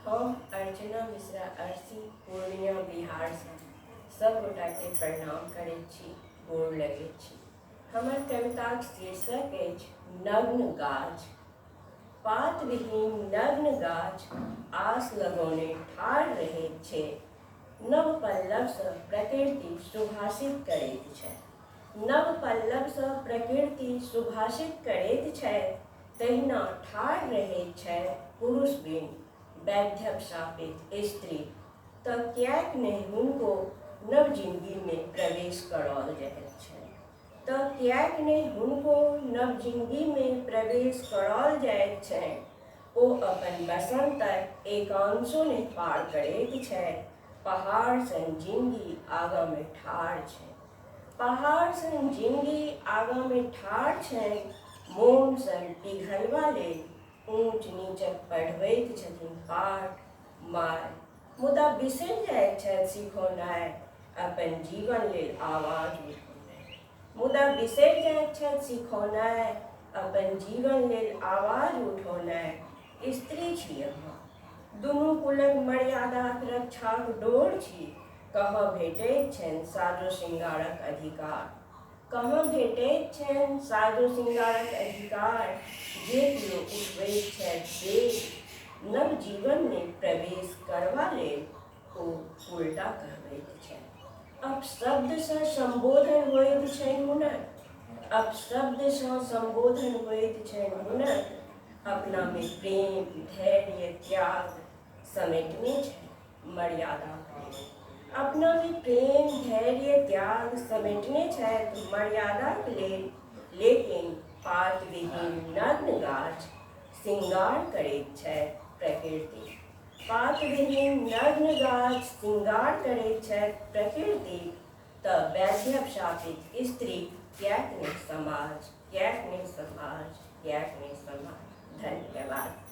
हम अर्चना मिश्रा अरसी पूर्णिया बिहार से सब गोटा के प्रणाम करैत छी, गोर लगैत छी। हमर कविताक शीर्षक अछि नग्न गाछ। पात विहीन नग्न गाछ आस लगौने ठाढ़ रहैत छै। नव पल्लवसँ प्रकृति सुभाषित करैत छै। नव पल्लवसँ प्रकृति सुभाषित करैत छै। तहिना ठाढ़ रहैत छै पुरुष बिन वैधव्य शापित स्त्री। तऽ किएक नहि हुनको नव जिन्दगीमे प्रवेश कराओल जाइत छै। तऽ किएक नहि हुनको नव जिन्दगीमे प्रवेश कराओल जाइत छै। ओ अपन बसंतक एकांशो नहि पार करैत छै। पहाड़ सन जिंदगी आगाँमे ठाढ़ छै। पहाड़ सन जिंदगी आगाँमे ठाढ़ छै। मोन सन पिघलबा लेल ऊँच नीचक पढ़बैत छथिन पाठ माय, मुदा बिसरि जाइत छथि सिखौनाइ अपन जीवन लेल आवाज उठौनाइ। मुदा बिसरि जाइत छथि सिखौनाइ अपन जीवन लेल आवाज उठौनाइ। स्त्री छी अहाँ, दुनू कुलक मर्यादाक रक्षाक डोर छी। कहाँ भेटैत छनि साजो श्रृंगारक अधिकार। कहाँ भेटैत छनि साजो श्रृंगारक अधिकार। जे कियो उठबैत छथि बेग नव जीवनमे प्रवेश करबा लेल ओ उल्टा कहबैत छथि। अपशब्दसँ संबोधन होइत छनि हुनक। अपशब्दसँ संबोधन होइत छनि हुनक। अपनामे प्रेम धैर्य त्याग समेटने छथि मर्यादाक लेल। अपनामे प्रेम धैर्य त्याग समेटने छथि मर्यादाक लेल। लेकिन पात विहीन नग्न गाछ श्रृंगार करैत छथि प्रकृति। पात विहीन नग्न गाछ श्रृंगार करैत छथि प्रकृति। तऽ वैधव्य शापित स्त्री किएक नहि समाज, किएक नहि समाज, किएक नहि समाज। धन्यवाद।